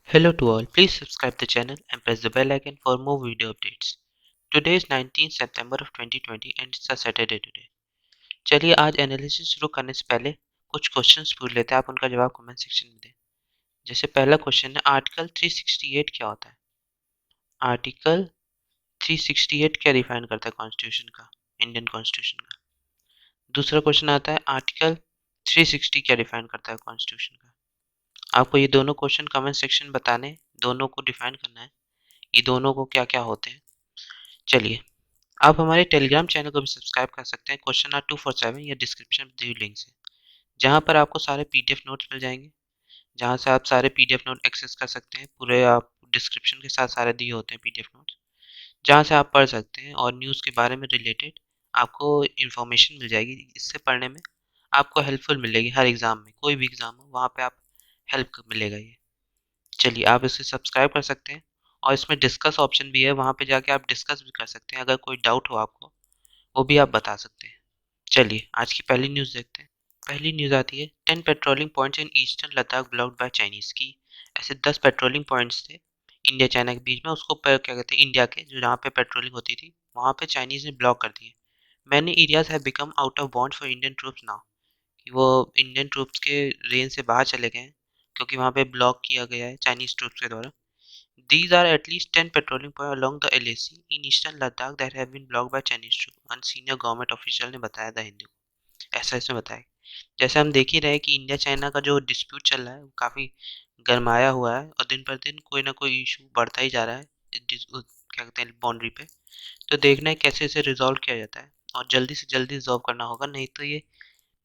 Hello to all, please subscribe the channel and press the bell icon for more video updates. Today is 19th September of 2020 and it's a Saturday today. चलिए आज analysis शुरू करने से पहले कुछ questions पूछ लेते हैं, आप उनका जवाब कमेंट सेक्शन में दें। जैसे पहला क्वेश्चन है, आर्टिकल 368 क्या होता है? आर्टिकल 368 क्या डिफाइन करता है कॉन्स्टिट्यूशन का, इंडियन कॉन्स्टिट्यूशन का? दूसरा क्वेश्चन आता है, आर्टिकल 360 क्या डिफाइन करता है कॉन्स्टिट्यूशन का? आपको ये दोनों क्वेश्चन कमेंट सेक्शन बताने, दोनों को डिफाइन करना है, ये दोनों को क्या क्या होते हैं। चलिए, आप हमारे टेलीग्राम चैनल को भी सब्सक्राइब कर सकते हैं क्वेश्चन आर 247 या डिस्क्रिप्शन में दी हुई लिंक से, जहाँ पर आपको सारे पीडीएफ नोट्स मिल जाएंगे, जहाँ से आप सारे पीडीएफ नोट एक्सेस कर सकते हैं। पूरे आप डिस्क्रिप्शन के साथ सारे दिए होते हैं पीडीएफ नोट्स, जहाँ से आप पढ़ सकते हैं और न्यूज़ के बारे में रिलेटेड आपको इन्फॉर्मेशन मिल जाएगी। इससे पढ़ने में आपको हेल्पफुल मिलेगी, हर एग्ज़ाम में, कोई भी एग्ज़ाम हो वहाँ पे आप हेल्प मिलेगा ये। चलिए, आप इसे सब्सक्राइब कर सकते हैं और इसमें डिस्कस ऑप्शन भी है, वहाँ पे जाके आप डिस्कस भी कर सकते हैं। अगर कोई डाउट हो आपको, वो भी आप बता सकते हैं। चलिए आज की पहली न्यूज़ देखते हैं। पहली न्यूज़ आती है, 10 patrolling points in eastern Ladakh blocked by Chinese की। ऐसे 10 पेट्रोलिंग पॉइंट्स थे इंडिया चाइना के बीच में, उसको क्या कहते हैं, इंडिया के जो जहाँ पे पेट्रोलिंग होती थी वहाँ पे चाइनीज़ ने ब्लॉक कर दिए। Many areas have become out of bond for Indian troops now, कि वो इंडियन ट्रूप्स के रेंज से बाहर चले गए हैं क्योंकि वहाँ पे ब्लॉक किया गया है चाइनीज़ ट्रूप्स के द्वारा। These are at least 10 patrolling points along the LAC in eastern Ladakh that have been blocked by Chinese troops, and senior government official ने बताया द हिंदू को। ऐसा इसमें बताया। जैसे हम देख ही रहे हैं कि इंडिया चाइना का जो डिस्प्यूट चल रहा है वो काफ़ी गरमाया हुआ है और दिन पर दिन कोई ना कोई इशू बढ़ता ही जा रहा है क्या कहते हैं बाउंड्री पे। तो देखना है कैसे इसे रिजॉल्व किया जाता है और जल्दी से जल्दी रिजॉल्व करना होगा, नहीं तो ये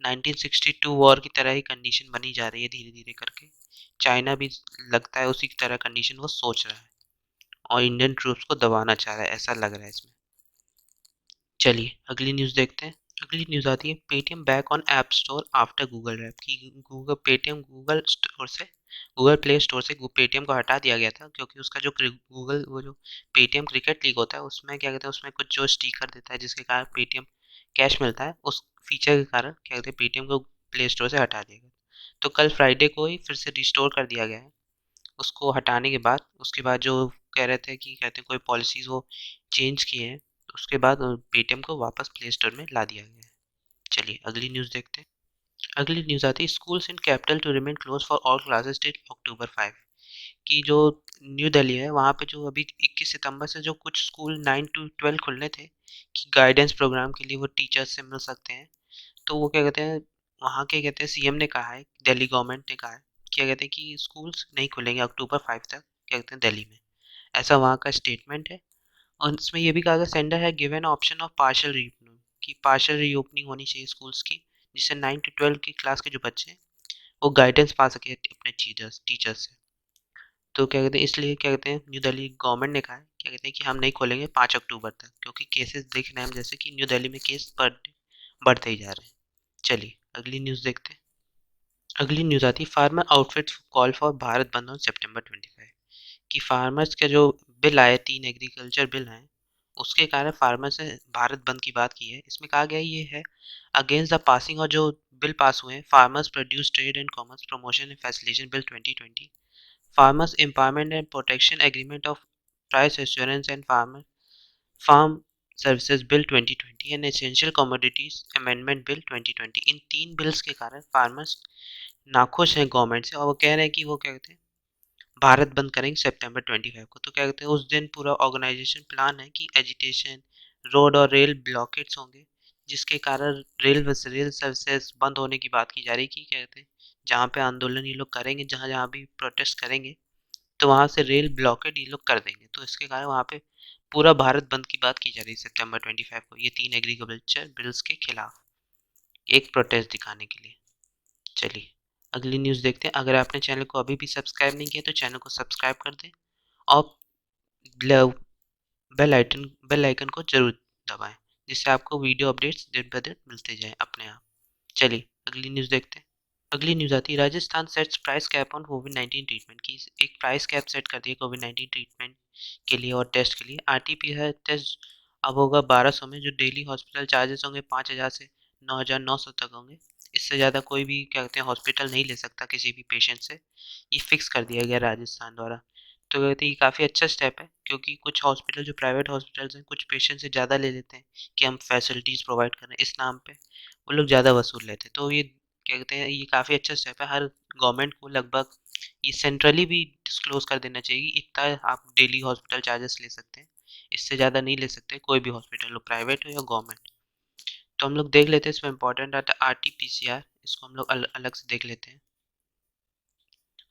1962 वॉर की तरह ही कंडीशन बनी जा रही है धीरे धीरे करके। चाइना भी लगता है उसी की तरह कंडीशन वो सोच रहा है और इंडियन ट्रूप्स को दबाना चाह रहा है, ऐसा लग रहा है इसमें। चलिए अगली न्यूज़ देखते हैं। अगली न्यूज़ आती है, Paytm back on app store after Google rap, की गूगल पेटीएम गूगल स्टोर से, गूगल प्ले स्टोर से पेटीएम को हटा दिया गया था क्योंकि उसका जो गूगल वो जो पेटीएम क्रिकेट लीग होता है उसमें क्या कहते हैं, उसमें कुछ जो स्टिकर देता है जिसके कारण पेटीएम कैश मिलता है, उस फीचर के कारण क्या कहते हैं पेटीएम को प्ले स्टोर से हटा दिया गया। तो कल फ्राइडे को ही फिर से रिस्टोर कर दिया गया है उसको हटाने के बाद। उसके बाद जो कह रहे थे कि कहते हैं कोई पॉलिसीज़ वो चेंज किए हैं, तो उसके बाद पेटीएम को वापस प्ले स्टोर में ला दिया गया है। चलिए अगली न्यूज़ देखते हैं। अगली न्यूज़ आती है, schools in capital to remain close for all classes till October 5, कि जो न्यू दिल्ली है वहाँ पे जो अभी 21 सितंबर से जो कुछ स्कूल 9 टू 12 खुलने थे कि गाइडेंस प्रोग्राम के लिए वो टीचर्स से मिल सकते हैं, तो वो क्या कहते हैं, वहाँ के कहते हैं सीएम ने कहा है, दिल्ली गवर्नमेंट ने कहा है, क्या कहते हैं कि स्कूल्स नहीं खुलेंगे अक्टूबर 5 तक, क्या कहते हैं दिल्ली में। ऐसा वहाँ का स्टेटमेंट है। और इसमें ये भी कहा गया, सेंटर है given option of partial reopening, कि पार्शियल रीओपनिंग होनी चाहिए स्कूल्स की, जिससे 9 टू 12 की क्लास के जो बच्चे हैं वो गाइडेंस पा सके अपने टीचर्स से। तो क्या कहते हैं, इसलिए क्या कहते हैं न्यू दिल्ली गवर्नमेंट ने कहा है, क्या कहते हैं कि हम नहीं खोलेंगे 5 अक्टूबर तक, क्योंकि केसेस देख रहे हैं हम जैसे कि न्यू दिल्ली में केस बढ़ते ही जा रहे हैं। चलिए अगली न्यूज़ देखते हैं। अगली न्यूज़ आती है, farmer outfits call for Bharat बंद ऑन सितंबर 25, कि फार्मर्स के जो बिल आए, 3 एग्रीकल्चर बिल हैं, उसके कारण फार्मर्स ने भारत बंद की बात की है। इसमें कहा गया ये है, अगेंस्ट द पासिंग, और जो बिल पास हुए हैं, farmers produce trade and commerce promotion and facilitation bill 2020, farmers empowerment and protection agreement of price assurance and farm services bill 2020 and essential commodities amendment bill 2020। इन 3 bills के कारण farmers नाखुश हैं government से और वो कह रहे हैं कि वो क्या कहते हैं भारत बंद करेंगे सितंबर 25 को। तो क्या कहते हैं उस दिन पूरा ऑर्गेनाइजेशन प्लान है कि एजिटेशन, रोड और रेल ब्लॉकेट्स होंगे, जिसके कारण रेल सर्विसेज बंद होने की बात की जा रही है, कि क्या कहते हैं जहाँ पे आंदोलन ये लोग करेंगे, जहाँ जहाँ भी प्रोटेस्ट करेंगे, तो वहाँ से रेल ब्लॉकेट ये लोग कर देंगे। तो इसके कारण वहाँ पे पूरा भारत बंद की बात की जा रही है सितंबर 25 को, ये 3 एग्रीकल्चर बिल्स के खिलाफ एक प्रोटेस्ट दिखाने के लिए। चलिए अगली न्यूज़ देखते हैं। अगर आपने चैनल को अभी भी सब्सक्राइब नहीं किया तो चैनल को सब्सक्राइब कर दें और बेल आइकन को जरूर दबाएं, जिससे आपको वीडियो अपडेट्स दिन ब दिन मिलते जाएं अपने आप। चलिए अगली न्यूज़ देखते हैं। अगली न्यूज़ आती है, Rajasthan sets price cap on covid treatment, की एक प्राइस कैप सेट कर दी है कोविड-19 ट्रीटमेंट के लिए और टेस्ट के लिए। आरटीपीसीआर टेस्ट अब होगा 1200 में, जो डेली हॉस्पिटल चार्जेस होंगे 5000 से 9900 तक होंगे। इससे ज़्यादा कोई भी क्या कहते हैं हॉस्पिटल नहीं ले सकता किसी भी पेशेंट से, ये फिक्स कर दिया गया राजस्थान द्वारा। तो कहते हैं ये काफ़ी अच्छा स्टेप है, क्योंकि कुछ हॉस्पिटल जो प्राइवेट हॉस्पिटल्स हैं कुछ पेशेंट से ज़्यादा ले लेते हैं कि हम फैसिलिटीज़ प्रोवाइड कर रहे हैं इस नाम पे, वो लोग ज़्यादा वसूल लेते हैं। तो ये क्या कहते हैं ये काफ़ी अच्छा स्टेप है, हर गवर्नमेंट को लगभग ये सेंट्रली भी डिस्क्लोज कर देना चाहिए कि इतना आप डेली हॉस्पिटल चार्जेस ले सकते हैं, इससे ज़्यादा नहीं ले सकते कोई भी हॉस्पिटल हो, प्राइवेट हो या गवर्नमेंट। तो हम लोग देख लेते हैं इसमें इंपॉर्टेंट आता है RT-PCR, इसको हम लोग अलग से देख लेते हैं।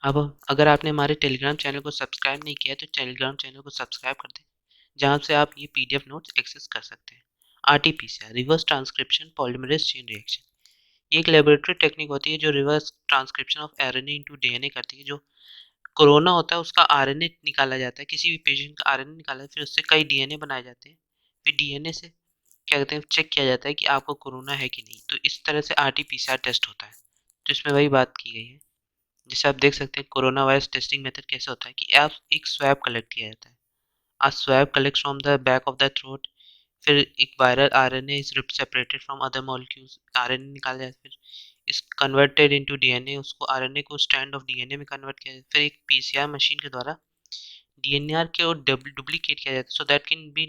अब अगर आपने हमारे टेलीग्राम चैनल को सब्सक्राइब नहीं किया तो टेलीग्राम चैनल को सब्सक्राइब कर दें, जहाँ से आप ये PDF नोट्स एक्सेस कर सकते हैं। RT-PCR reverse transcription polymerase chain reaction, ये एक लेबोरेटरी टेक्निक होती है जो reverse transcription of RNA into DNA करती है। जो कोरोना होता है उसका RNA निकाला जाता है, किसी भी पेशेंट का RNA निकाला है, फिर उससे कई DNA बनाए जाते हैं, फिर DNA से क्या कहते हैं चेक किया जाता है कि आपको कोरोना है कि नहीं। तो इस तरह से RT-PCR टेस्ट होता है। तो इसमें वही बात की गई है। जैसे आप देख सकते हैं कोरोना वायरस टेस्टिंग मेथड कैसे होता है कि आप एक स्वैब कलेक्ट किया जाता है। A swab collect from the back of the throat, फिर एक viral RNA is separated from other molecules, RNA निकाला जाए, फिर इस कन्वर्टेड इनटू DNA, उसको RNA को स्ट्रैंड ऑफ DNA में कन्वर्ट किया जाए, फिर एक PCR मशीन के द्वारा DNR को डुप्लीकेट किया जाता है so that can be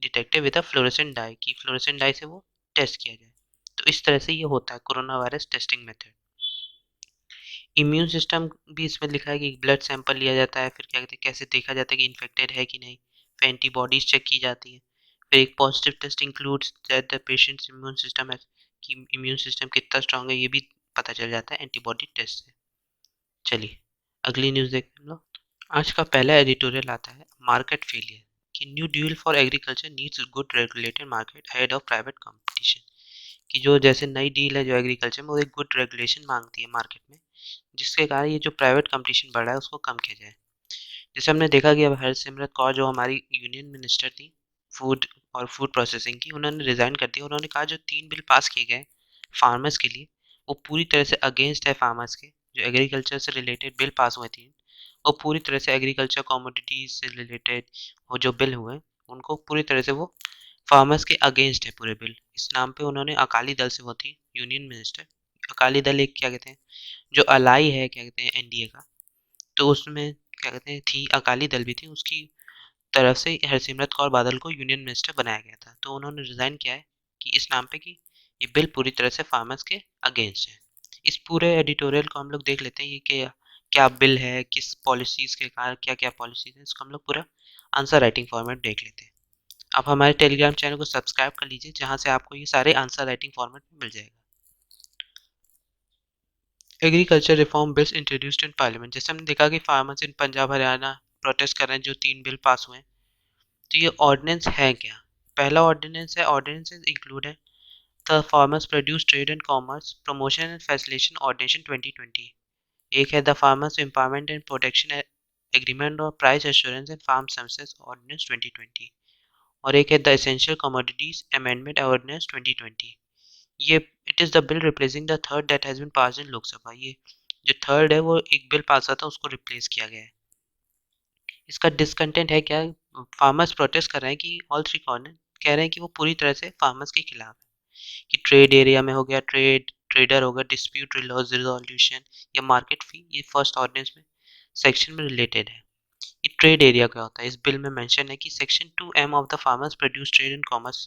detected with a fluorescent dye, कि फ्लोरेसेंट डाई से वो टेस्ट किया जाए। तो इस तरह से ये होता है corona virus testing method. Immune system भी इसमें लिखा है कि ब्लड सैंपल लिया जाता है, फिर क्या कहते हैं कैसे देखा जाता है कि इन्फेक्टेड है कि नहीं, फिर एंटीबॉडीज चेक की जाती है, फिर एक positive test includes that the patient's immune system है, कि इम्यून सिस्टम कितना स्ट्रांग है ये भी पता चल जाता है एंटीबॉडी टेस्ट से। चलिए अगली न्यूज़ देखते हैं हम लोग। आज का पहला एडिटोरियल आता है मार्केट फेलियर, कि new deal for agriculture needs good regulated market ahead of private competition, कि जो जैसे नई डील है जो एग्रीकल्चर में वो एक गुड रेगुलेशन मांगती है मार्केट में, जिसके कारण ये जो प्राइवेट कंपटीशन बढ़ रहा है उसको कम किया जाए। जैसे हमने देखा कि अब हरसिमरत कौर जो हमारी यूनियन मिनिस्टर थी फूड और फूड प्रोसेसिंग की, उन्होंने रिज़ाइन कर दिया। उन्होंने कहा जो 3 बिल पास किए गए फार्मर्स के लिए वो पूरी तरह से अगेंस्ट है फार्मर्स के। जो एग्रीकल्चर से रिलेटेड बिल पास हुए थे वो पूरी तरह से एग्रीकल्चर कमोडिटीज से रिलेटेड वो जो बिल हुए उनको पूरी तरह से वो फार्मर्स के अगेंस्ट है पूरे बिल। इस नाम पे उन्होंने अकाली दल से वो थी यूनियन मिनिस्टर। अकाली दल एक क्या कहते हैं जो अलाई है क्या कहते हैं एनडीए का, तो उसमें क्या कहते हैं थी अकाली दल भी थी, उसकी तरफ से हरसिमरत कौर बादल को यूनियन मिनिस्टर बनाया गया था। तो उन्होंने रिज़ाइन किया है कि इस नाम पे कि ये बिल पूरी तरह से फार्मर्स के अगेंस्ट है। इस पूरे एडिटोरियल को हम लोग देख लेते हैं ये क्या क्या बिल है, किस पॉलिसीज़ के कारण क्या क्या पॉलिसीज़ हैं, इसको हम लोग पूरा आंसर राइटिंग फॉर्मेट देख लेते हैं। आप हमारे टेलीग्राम चैनल को सब्सक्राइब कर लीजिए, जहाँ से आपको ये सारे आंसर राइटिंग फॉर्मेट में मिल जाएगा। Agriculture reform bills introduced in parliament, जैसे हमने देखा कि farmers in Punjab Haryana protest कर रहे हैं जो 3 बिल पास हुए हैं। तो ये ऑर्डिनेंस है क्या? पहला ऑर्डिनेंस है, ऑर्डिनेंसेस इंक्लूड है the farmers produce trade and commerce promotion and facilitation ordination 2020। एक है the farmers empowerment and protection agreement और price assurance and farm services ordinance 2020, और एक है the essential commodities amendment ordinance 2020। ये it is the bill replacing the third that has been passed in Lok Sabha. ये जो third है वो एक बिल पास हुआ था उसको रिप्लेस किया गया है। इसका डिसकंटेंट है क्या? फार्मर्स प्रोटेस्ट कर रहे हैं कि ऑल थ्री कॉर्नर कह रहे हैं कि वो पूरी तरह से फार्मर्स के खिलाफ है, कि ट्रेड एरिया में हो गया ट्रेडर होगा डिस्प्यूट रिजोल्यूशन या मार्केट फी, ये फर्स्ट ऑर्डिनेंस में सेक्शन में रिलेटेड है। ये ट्रेड एरिया क्या होता है इस बिल में मेंशन है कि section 2M of the farmers produce trade and commerce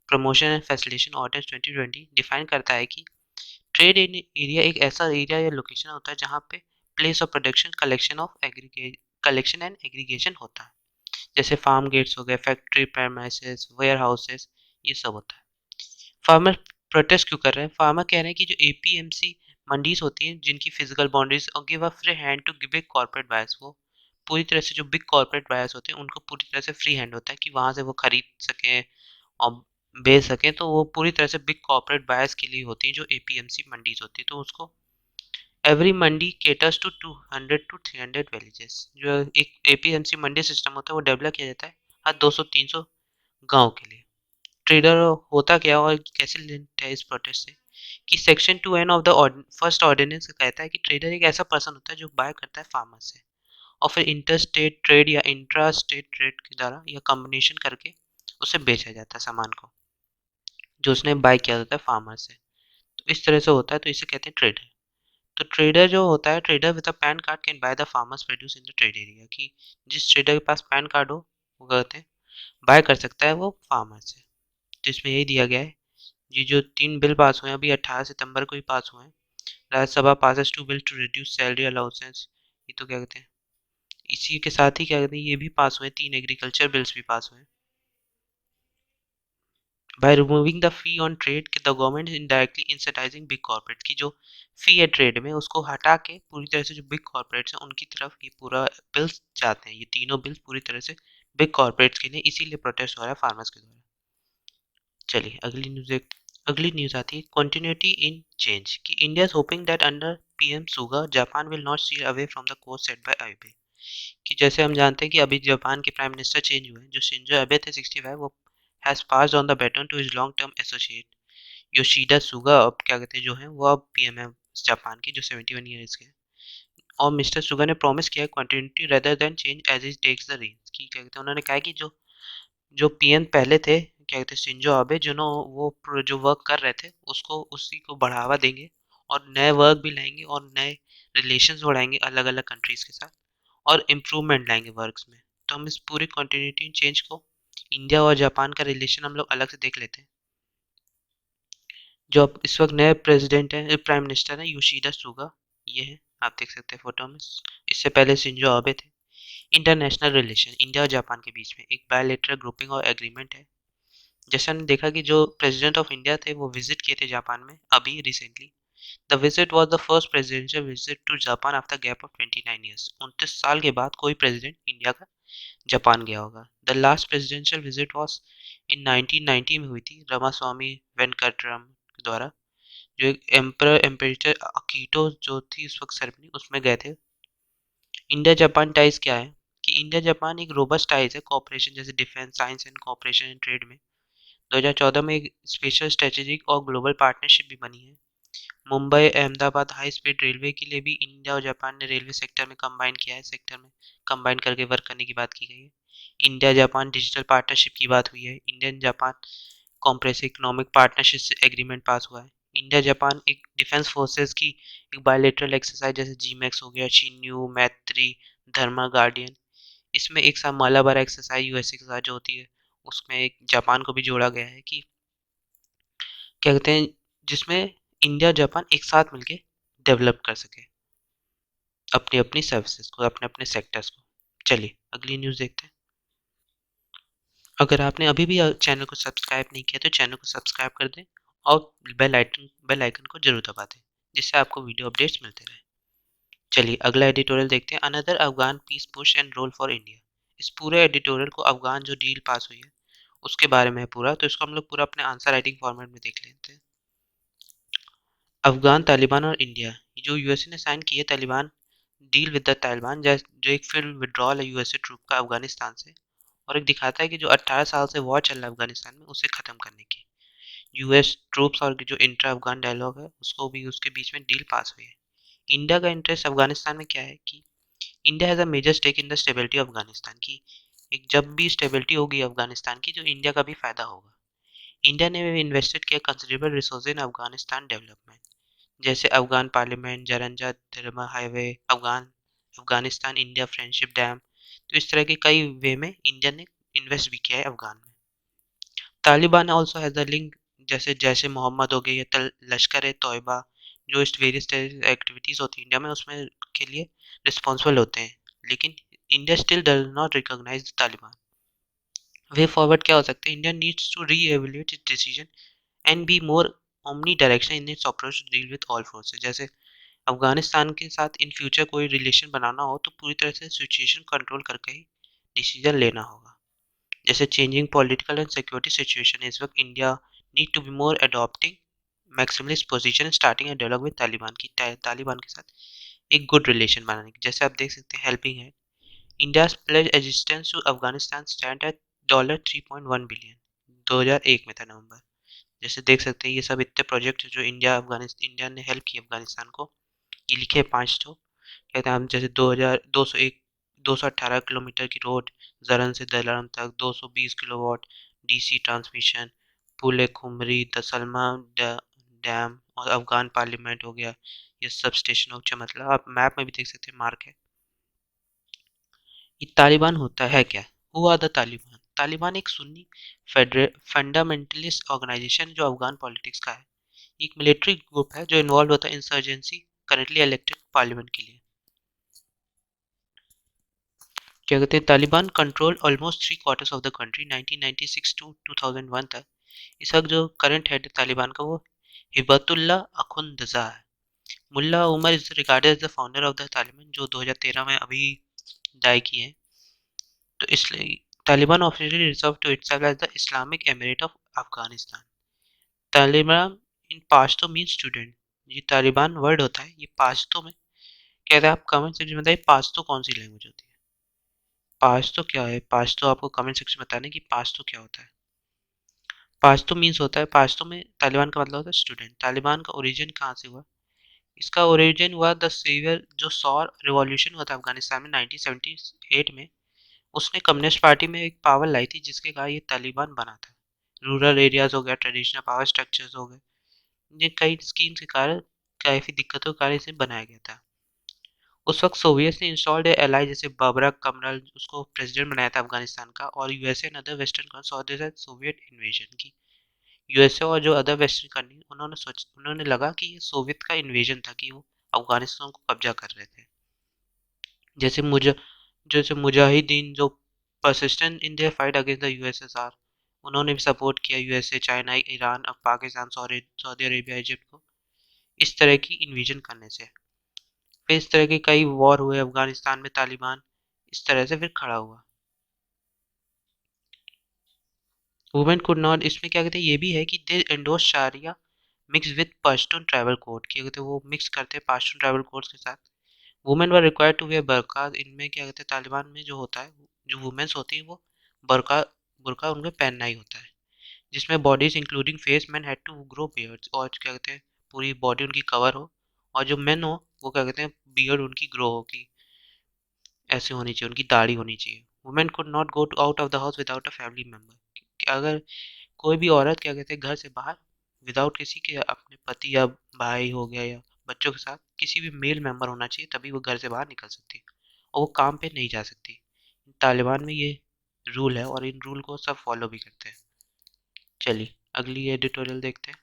promotion and facilitation ordinance 2020 define करता है कि ट्रेड एरिया एक ऐसा एरिया या लोकेशन होता है जहाँ पे place of production collection and aggregation होता है। जैसे फार्म गेट्स हो गए, फैक्ट्री प्रेमाइसेस, वेयर हाउसेस, ये सब होता है। फार्मर प्रोटेस्ट क्यों कर रहे हैं? फार्मर कह रहे हैं कि जो APMC मंडीज होती हैं जिनकी फिजिकल बाउंड्रीज और give a free hand to big corporate buyers, वो पूरी तरह से जो बिग कॉर्पोरेट बायर्स होते हैं उनको पूरी तरह से फ्री हैंड होता है कि वहाँ से वो खरीद सकें और बेच सकें। तो वो पूरी तरह से बिग कॉर्पोरेट बायर्स के लिए होती है जो APMC मंडीज होती है। तो उसको every mandi caters to 200 to 300 villages, जो एक APMC मंडी सिस्टम होता है वो डेवलप किया जाता है हर 200-300 गांव के लिए। ट्रेडर होता क्या और कैसे लिंक्ड है इस प्रोटेस्ट से, कि section 2N of the first ordinance कहता है कि ट्रेडर एक ऐसा पर्सन होता है जो बाय करता है फार्मर से और फिर इंटर स्टेट ट्रेड या इंट्रा स्टेट ट्रेड के द्वारा या कॉम्बिनेशन करके उसे बेचा जाता है सामान को जो उसने बाय किया होता है फार्मर से। तो इस तरह से होता है, तो इसे कहते हैं ट्रेडर। तो ट्रेडर जो होता है, trader with a pan card can by the farmers produce in the trade area, कि जिस ट्रेडर के पास पैन कार्ड हो वो कहते हैं बाय कर सकता है वो फार्मर से। तो इसमें यही दिया गया है। ये जो 3 बिल पास हुए हैं अभी 18 सितंबर को ही पास हुए हैं। Rajya Sabha passes 2 bill to reduce salary allowances, ये तो क्या कहते हैं, इसी के साथ ही क्या कहते हैं ये भी पास हुए हैं, 3 एग्रीकल्चर बिल्स भी पास हुए हैं। By removing the fee on trade, the government is indirectly incentivizing big corporate, की जो फी है ट्रेड में उसको हटा के पूरी तरह से जो बिग कॉर्पोरेट्स हैं उनकी तरफ ये पूरा बिल्स जाते हैं। ये तीनों बिल्स पूरी तरह से बिग कॉर्पोरेट्स के लिए, इसीलिए प्रोटेस्ट हो रहा है फार्मर्स के द्वारा। चलिए अगली न्यूज़ आती है कंटिन्यूटी इन चेंज, कि India is hoping that under PM Suga Japan will not steer away from the course set by Abe, कि जैसे हम जानते हैं कि अभी जापान के प्राइम मिनिस्टर चेंज हुए हैं, जो शिंजो अबे थे 65, वो has passed on the baton to his long term associate Yoshida Suga, अब क्या कहते हैं जो है वो अब पीएम है जापान की, जो 71 ईयर्स के हैं। और मिस्टर सुगा ने प्रॉमिस किया है continuity rather than change as he takes the reins, की क्या कहते हैं उन्होंने कहा कि जो जो पीएम पहले थे क्या कहते हैं शिंजो अबे, जो ना वो जो वर्क कर रहे थे उसको उसी को बढ़ावा देंगे और नए वर्क भी लाएंगे और नए रिलेशंस बढ़ाएंगे अलग अलग कंट्रीज के साथ और इम्प्रूवमेंट लाएंगे वर्क्स में। तो हम इस पूरी कंटिन्यूटी चेंज को, इंडिया और जापान का रिलेशन हम लोग अलग से देख लेते हैं। जो अब इस वक्त नए प्रेसिडेंट हैं, प्राइम मिनिस्टर हैं योशिदा सुगा, ये है, आप देख सकते हैं फोटो में। इससे पहले शिंजो अबे थे। इंटरनेशनल रिलेशन, इंडिया और जापान के बीच में एक बायलैटरल ग्रुपिंग और एग्रीमेंट है। जैसे हमने देखा कि जो प्रेसिडेंट ऑफ इंडिया थे वो विजिट किए थे जापान में अभी recently. The visit was the first presidential visit to Japan after gap of 29 years, 29 साल के बाद कोई प्रेसिडेंट इंडिया का जापान गया होगा। The last presidential visit was in 1990 में हुई थी रामास्वामी वेंकटरम द्वारा, जो एक एम्परेटर अकीतो जो थी उस वक्त सेरेमनी उसमें गए थे। इंडिया जापान टाइज क्या है, कि इंडिया जापान एक रोबस्ट टाइज है कोऑपरेशन, जैसे defence, science and cooperation in trade में। 2014 में एक स्पेशल स्ट्रेटेजिक और ग्लोबल पार्टनरशिप भी बनी है। Mumbai Ahmedabad high speed railway के लिए भी इंडिया और जापान ने रेलवे सेक्टर में कंबाइन किया है, सेक्टर में कंबाइन करके वर्क करने की बात की गई है। इंडिया जापान डिजिटल पार्टनरशिप की बात हुई है। Indian Japan comprehensive economic partnership agreement pass हुआ है। इंडिया जापान एक डिफेंस फोर्सेस की एक बायलेटरल एक्सरसाइज जैसे जीमैक्स हो गया, शिन्यू, मैत्री, धर्मा गार्डियन, इसमें एक साथ मालाबार एक्सरसाइज यूएसए के साथ जो होती है उसमें एक जापान को भी जोड़ा गया है, कि क्या कहते हैं जिसमें इंडिया जापान एक साथ मिलके डेवलप कर सके अपनी अपनी सर्विसेज को, अपने अपने सेक्टर्स को। चलिए अगली न्यूज़ देखते हैं। अगर आपने अभी भी चैनल को सब्सक्राइब नहीं किया तो चैनल को सब्सक्राइब कर दें और बेल आइकन को जरूर दबा दें, जिससे आपको वीडियो अपडेट्स मिलते रहे। चलिए अगला एडिटोरियल देखते हैं, another Afghan peace push and role for India. इस पूरे एडिटोरियल को अफगान जो डील पास हुई है उसके बारे में है पूरा, तो इसको हम लोग पूरा अपने आंसर राइटिंग फॉर्मेट में देख लेते हैं। अफगान तालिबान और इंडिया, जो यूएसए ने साइन की है Taliban deal with the Taliban, जो एक फिर विड्रॉल है यूएसए ट्रूप का अफगानिस्तान से, और एक दिखाता है कि जो 18 साल से वॉर चल रहा है अफगानिस्तान में उसे खत्म करने की यूएस ट्रूप्स और जो इंट्रा अफगान डायलॉग है उसको भी उसके बीच में डील पास हुई है। इंडिया का इंटरेस्ट अफगानिस्तान में क्या है, कि India has a major stake in the stability of Afghanistan, की एक जब भी स्टेबिलिटी होगी अफगानिस्तान की, जो इंडिया का भी फायदा होगा। इंडिया ने भी इन्वेस्टेड किया considerable resource in Afghanistan development, जैसे Afghan parliament, Zaranj Delaram highway, Afghanistan India friendship dam. तो इस तरह के कई वे में इंडिया ने इन्वेस्ट भी किया है अफगान में। Taliban also has a link, जैसे जैसे मोहम्मद हो गए या लश्कर ए तोयबा, जो इस वेरियस एक्टिविटीज़ होती है इंडिया में उसमें के लिए रिस्पॉन्सिबल होते हैं, लेकिन India still does not recognize the Taliban. Way forward क्या हो सकते हैं, India needs to reevaluate its decision and be more omni direction in its approach to deal with all forces. जैसे अफगानिस्तान के साथ इन फ्यूचर कोई relation बनाना हो तो पूरी तरह से सिचुएशन कंट्रोल करके ही डिसीजन लेना होगा। जैसे changing political and security situation, इस वक्त India need to be more adopting maximalist position starting a dialogue with Taliban, की तालिबान के साथ एक गुड रिलेशन बनाने की। जैसे आप देख सकते हैं हेल्पिंग है, India's pledge assistance to Afghanistan stand at $3.1 billion, 2001 में था नवंबर। जैसे देख सकते हैं ये सब इतने प्रोजेक्ट जो इंडिया ने हेल्प की अफगानिस्तान को, ये लिखे 5 तो कहते हैं हम, जैसे 218 किलोमीटर की रोड जरन से दलाम तक, 220 किलोवाट डीसी ट्रांसमिशन, पुल खुमरी दसलमा डैम और अफगान पार्लियामेंट हो गया, ये सब स्टेशन हो गया, मतलब आप मैप में भी देख सकते हैं मार्क है। ये तालिबान होता है क्या? Who are the Taliban? Taliban एक सुन्नी फंडामेंटलिस्ट ऑर्गेनाइजेशन जो अफगान पॉलिटिक्स का है। एक मिलिट्री ग्रुप है जो इन्वॉल्व होता है इंसर्जेंसी करंटली इलेक्टेड पार्लियामेंट के लिए। क्या कहते हैं, Taliban control almost 3/4 of the country 1996 to 2001 तक। इस वक्त जो करंट हेड है तालिबान का वो हिबतुल्ला अखुंदजा है। Mullah Omar is regarded as the founder of the Taliban जो 2013 में अभी डाई किए हैं। तो इसलिए Taliban officially reserve to itself as the Islamic emirate of Afghanistan. Taliban in Pashto mean student. ये तालिबान वर्ड होता है, ये पाश्तो में कहते हैं। आप कमेंट सेक्शन में बताइए पाश्तो कौन सी लैंग्वेज होती है। पाश्तो क्या है? पाश्तो आपको कमेंट सेक्शन में बताना है कि पाश्तो क्या होता है। पाश्तो मीन्स होता है, पाश्तो में तालिबान का मतलब होता है स्टूडेंट। तालिबान का ओरिजिन कहाँ से हुआ? इसका ओरिजिन हुआ द सेवियर जो सौर रिवॉल्यूशन हुआ था अफगानिस्तान में 1978 में। उसने कम्युनिस्ट पार्टी में एक पावर लाई थी जिसके कारण ये तालिबान बना था। रूरल एरियाज हो गया, ट्रेडिशनल पावर स्ट्रक्चर्स हो गए, ये कई स्कीम्स के कारण, काफ़ी दिक्कतों के कारण इसे बनाया गया था। उस वक्त सोवियत ने इंस्टॉल्ड एलाई जैसे बबरक कमरल उसको प्रेसिडेंट बनाया था अफगानिस्तान का, और USA and other western countries saw this as Soviet invasion की। यूएसए और जो अदर वेस्टर्न कंट्री उन्होंने लगा कि ये सोवियत का इन्वेजन था, कि वो अफगानिस्तान को कब्जा कर रहे थे। जैसे मुजाहिदीन जो persistent in their fight against the USSR, उन्होंने भी सपोर्ट किया यूएसए, चाइना, ईरान, अब पाकिस्तान, सऊदी अरेबिया, इजिप्ट को इस तरह की इन्वेजन करने से। फिर इस तरह के कई वॉर हुए अफगानिस्तान में, तालिबान इस तरह से फिर खड़ा हुआ। वुमेन कुड नॉट, इसमें क्या कहते हैं ये भी है कि they endorse sharia mix with Pashtun tribal code, क्या कहते हैं वो मिक्स करते हैं पश्तून ट्राइबल कोड्स के साथ। Women were required to wear burqa, इनमें क्या कहते हैं तालिबान में जो होता है, जो वुमेन्स होती है वो बरका बुरका उनको पहनना ही होता है, जिसमें bodies including face man had to grow beards, और क्या कहते हैं पूरी बॉडी उनकी कवर हो, और जो मेन हो वो क्या कहते हैं बियर्ड उनकी ग्रो हो की ऐसे होनी चाहिए, उनकी दाढ़ी होनी चाहिए। Women could not go to out of the house without a family member. अगर कोई भी औरत क्या कहते हैं घर से बाहर विदाउट किसी के अपने पति या भाई हो गया या बच्चों के साथ किसी भी मेल मेंबर होना चाहिए तभी वो घर से बाहर निकल सकती है, और वो काम पे नहीं जा सकती। तालिबान में ये रूल है और इन रूल को सब फॉलो भी करते हैं। चलिए अगली एडिटोरियल देखते हैं।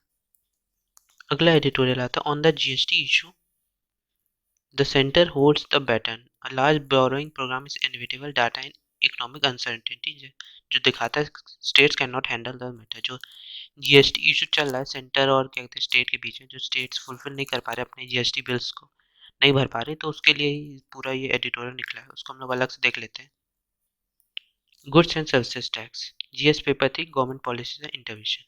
अगला एडिटोरियल आता है on the GST issue. The center holds the baton. A large borrowing program is inevitable data in economic uncertainty जो दिखाता है states cannot handle the matter। जो जीएसटी इशू चल रहा है सेंटर और क्या कहते हैं स्टेट के बीच में, जो स्टेट्स फुलफिल नहीं कर पा रहे अपने जीएसटी बिल्स को नहीं भर पा रहे, तो उसके लिए ही पूरा ये एडिटोरियल निकला है, उसको हम लोग अलग से देख लेते हैं। Goods and services tax, GS paper three government policies and intervention.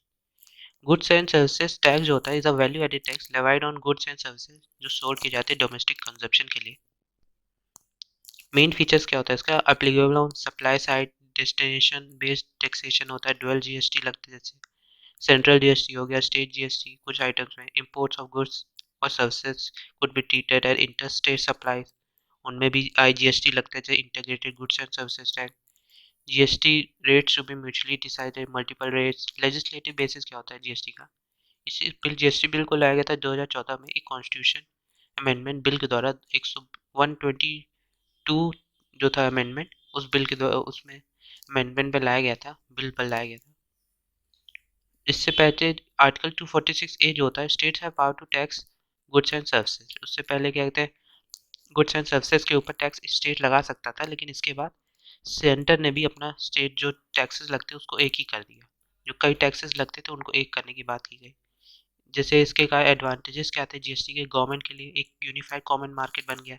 Goods and services tax जो होता है is a value added tax levied on goods and services जो सोल्ड किए जाते हैं डोमेस्टिक कंजप्शन के लिए। मेन फीचर्स क्या होता है इसका? Applicable on supply side, destination based taxation होता है, डुअल जीएसटी लगते हैं, जैसे सेंट्रल जीएसटी हो गया, स्टेट जीएसटी कुछ आइटम्स में, इंपोर्ट्स ऑफ गुड्स और services could be treated as inter state supplies, उनमें भी आईजीएसटी लगता है, जैसे integrated goods and services tax. GST rates to be mutually decided, multiple rates. Legislative basis क्या होता है जीएसटी का? इस बिल जीएसटी बिल को लाया गया था 2014 में एक कॉन्स्टिट्यूशन अमेंडमेंट बिल के द्वारा, 122 जो था अमेंडमेंट, उस बिल के द्वारा उसमें अमेंडमेंट पे लाया गया था, बिल पर लाया गया था। इससे पहले आर्टिकल 246 ए जो होता है states have power to tax goods and services, उससे पहले क्या कहते हैं गुड्स एंड सर्विसेज के ऊपर टैक्स स्टेट लगा सकता था, लेकिन इसके बाद सेंटर ने भी अपना स्टेट जो टैक्सेस लगते हैं उसको एक ही कर दिया। जो कई टैक्सेस लगते थे उनको एक करने की बात की गई। जैसे इसके का एडवांटेजेस क्या थे जीएसटी के? गवर्नमेंट के लिए एक यूनिफाइड कॉमन मार्केट बन गया,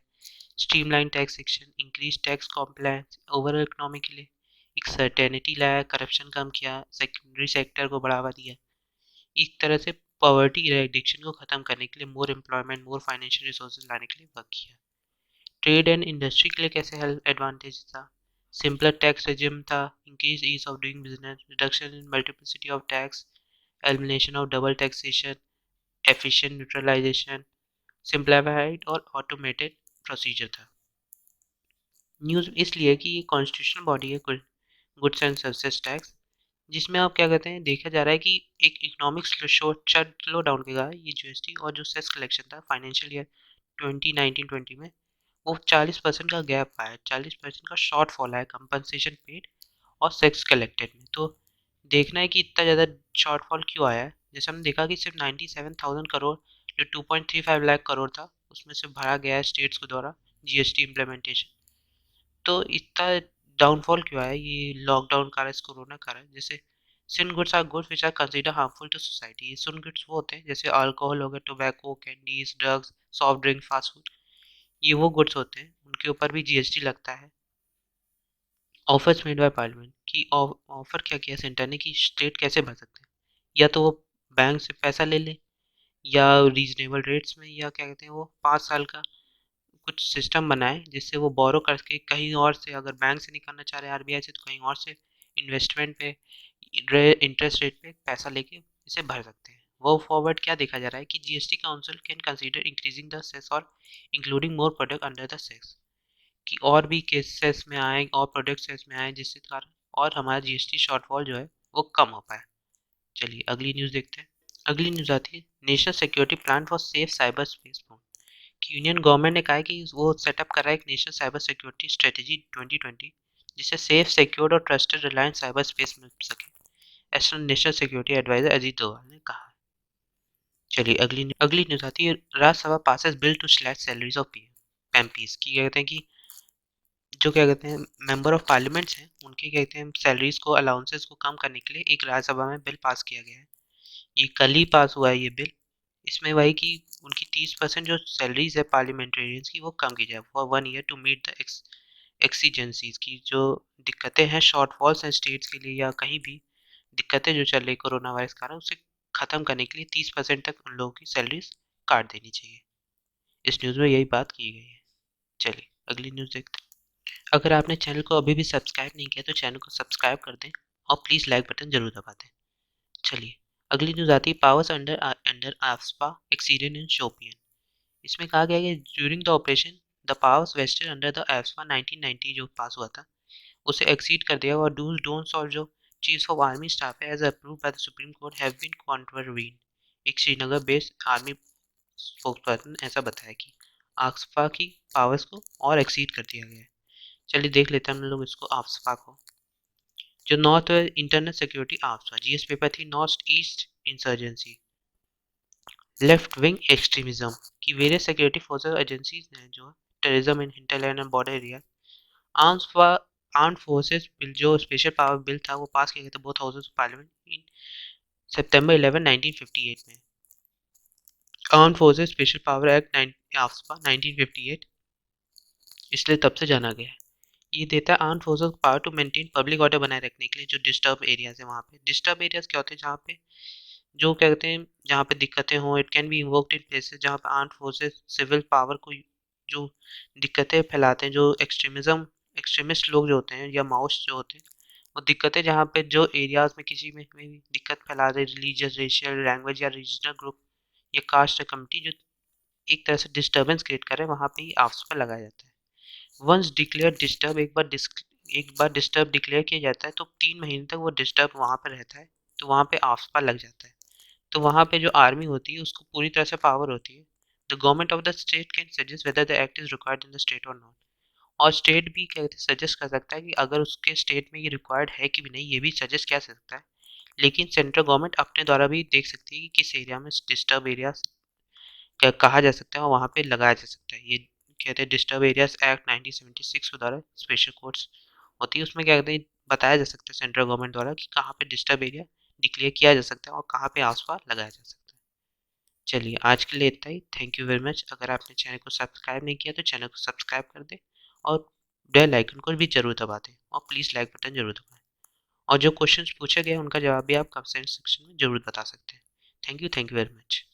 streamline tax section, increase tax compliance, overall economy के लिए एक सर्टेनिटी लाया, करप्शन कम किया, सेकेंडरी सेक्टर को बढ़ावा दिया, एक तरह से पॉवर्टी एडिक्शन को खत्म करने के लिए मोर एम्प्लॉयमेंट, मोर फाइनेंशियल रिसोर्सेज लाने के लिए वर्क किया। ट्रेड एंड इंडस्ट्री के लिए कैसे हेल्प एडवांटेज था? सिंपलर टैक्स रेजिम था, increase ease of doing business, reduction in multiplicity of tax, elimination of double taxation, efficient neutralization, simplified और ऑटोमेटेड प्रोसीजर था। न्यूज़ इसलिए कि ये कॉन्स्टिट्यूशनल बॉडी है गुड्स एंड सर्विसेज टैक्स, जिसमें आप क्या कहते हैं, देखा जा रहा है कि एक इकोनॉमिक स्लो डाउन के कारण ये जीएसटी और जो सेस कलेक्शन था फाइनेंशियल ईयर 2019-20 में, वो 40% का गैप आया, 40% का शॉर्ट फॉल आया कंपनसेशन पेड और सेक्स कलेक्टेड में। तो देखना है कि इतना ज़्यादा शॉर्टफॉल क्यों आया है। जैसे हमने देखा कि सिर्फ 97,000 करोड़ जो 2.35 लाख करोड़ था उसमें से भरा गया है स्टेट्स के द्वारा जीएसटी इम्प्लीमेंटेशन। तो इतना डाउनफॉल क्यों आया, ये लॉकडाउन कारण, कोरोना कारण। जैसे sin goods are goods which are consider harmful to society. ये सिन गुड्स वो होते हैं जैसे अल्कोहल हो गया, tobacco, candies, drugs, soft drink, fast food, ये वो गुड्स होते हैं उनके ऊपर भी जीएसटी लगता है। ऑफर्स मेड बाय पार्लियामेंट की ऑफर क्या किया सेंटर ने कि स्टेट कैसे भर सकते हैं, या तो वो बैंक से पैसा ले ले या रीजनेबल रेट्स में, या क्या कहते हैं वो 5 साल का कुछ सिस्टम बनाए जिससे वो बोरो करके कहीं और से, अगर बैंक से नहीं करना चाह रहे आरबीआई से, तो कहीं और से इन्वेस्टमेंट पे इंटरेस्ट रेट पे पैसा लेके इसे भर सकते हैं। वो फॉरवर्ड क्या देखा जा रहा है कि GST council can consider increasing the cess और including more product under the cess, कि और भी केसेस में आए और प्रोडक्ट सेस में आए जिससे कारण और हमारा जीएसटी शॉर्टफॉल जो है वो कम हो पाए। चलिए अगली न्यूज़ देखते हैं। अगली न्यूज़ आती है national security plan for safe cyber space phone, कि यूनियन गवर्नमेंट ने कहा है कि वो सेटअप कर रहा है एक नेशनल साइबर सिक्योरिटी स्ट्रेटेजी 2020 जिससे सेफ, सिक्योर और ट्रस्टेड रिलायंस साइबर स्पेस मिल सके, ऐसा national security adviser Ajit Doval ने कहा है। चलिए अगली न्यूज़ आती है Rajya Sabha passes bill to slash salaries of PM MPs, की क्या कहते हैं कि जो क्या कहते हैं मेंबर ऑफ पार्लियामेंट्स हैं उनके क्या कहते हैं सैलरीज को, अलाउंसेस को कम करने के लिए एक राज्यसभा में बिल पास किया गया है। ये कल ही पास हुआ है ये बिल। इसमें वही कि उनकी 30% जो सैलरीज है पार्लियामेंटेरियंस की वो कम की जाए for 1 year to meet the exigencies, की जो दिक्कतें हैं शॉर्टफॉल्स हैं स्टेट्स के लिए या कहीं भी दिक्कतें जो चल रही कोरोना वायरस के कारण, उसे ख़त्म करने के लिए 30% तक उन लोगों की सैलरीज काट देनी चाहिए। इस न्यूज़ में यही बात की गई है। चलिए अगली न्यूज़ देखते हैं। अगर आपने चैनल को अभी भी सब्सक्राइब नहीं किया तो चैनल को सब्सक्राइब कर दें और प्लीज़ लाइक बटन जरूर दबा दें। चलिए अगली न्यूज़ आती है powers under under AFSPA accident in Shopian. इसमें कहा गया है कि during the operation the powers vested under the AFSPA 1990 जो पास हुआ था उसे एक्सीड कर दिया, और डूज डोंट्स और जो चीफ ऑफ आर्मी स्टाफ है as approved by the supreme court have been contravened. एक श्रीनगर बेस्ड आर्मी स्पोक्सपर्सन ऐसा बताया कि आफ्सपा की पावर्स को और एक्सीड कर दिया गया है। चलिए देख लेते हैं हम लोग इसको आफ्सपा को। जो north internal security AFSPA GS paper three north east insurgency left wing extremism की वेरियस सिक्योरिटी फोर्सेस एजेंसीज ने जो terrorism in hinterland and border area armed forces bill जो स्पेशल पावर बिल था वो पास किया गया था both houses of parliament in September 11 1958 में। Armed forces special power act AFSPA 1958 इसलिए तब से जाना गया है। ये देता है आर्म्ड फोर्सेस को power to maintain public order बनाए रखने के लिए जो डिस्टर्ब एरियाज है वहाँ पे। डिस्टर्ब एरियाज क्या होते हैं, जहाँ पे जो क्या कहते हैं जहाँ पे दिक्कतें हों, it can be invoked in places जहाँ पे आर्म्ड फोर्सेस सिविल पावर को जो दिक्कतें फैलाते हैं, जो एक्सट्रीमिस्ट लोग जो होते हैं या माओस्ट जो होते हैं, वो दिक्कतें जहाँ पे जो एरियाज में किसी में भी दिक्कत फैला रहे, रिलीजियस, रेशियल, लैंग्वेज या रीजनल ग्रुप या कास्ट या कम्युनिटी जो एक तरह से डिस्टर्बेंस क्रिएट करे, वहाँ पे ही आफ्स पर लगाया जाता है। वंस डिक्लेयर डिस्टर्ब, एक बार डिस्टर्ब डिक्लेयर किया जाता है तो 3 महीने तक वो डिस्टर्ब वहाँ पर रहता है, तो वहाँ पे आफ्सपा लग जाता है। तो वहाँ पे जो आर्मी होती है उसको पूरी तरह से पावर होती है। The government of the state can suggest whether the act is required in the state और नॉट। और स्टेट भी क्या कहते हैं सजेस्ट कर सकता है कि अगर उसके स्टेट में ये रिक्वायर्ड है कि भी नहीं, ये भी सजेस्ट कर सकता है। लेकिन सेंट्रल गवर्नमेंट अपने द्वारा भी देख सकती है कि किस एरिया में डिस्टर्ब एरिया कहा जा सकता है और वहाँ पे लगाया जा सकता है। ये कहते हैं डिस्टर्ब एरियाज एक्ट 1976 के द्वारा स्पेशल कोर्ट्स होती है, उसमें क्या कहते हैं बताया जा सकता है सेंट्रल गवर्नमेंट द्वारा कि कहाँ पे डिस्टर्ब एरिया डिक्लेयर किया जा सकता है और कहाँ पे आसपास लगाया जा सकता है। चलिए आज के लिए इतना ही। Thank you very much. अगर आपने चैनल को सब्सक्राइब नहीं किया तो चैनल को सब्सक्राइब कर दें और बेल आइकन को भी जरूर दबा दें और प्लीज़ लाइक बटन जरूर दबाएं। और जो क्वेश्चंस पूछे गए उनका जवाब भी आप कमेंट सेक्शन में जरूर बता सकते हैं। Thank you very much.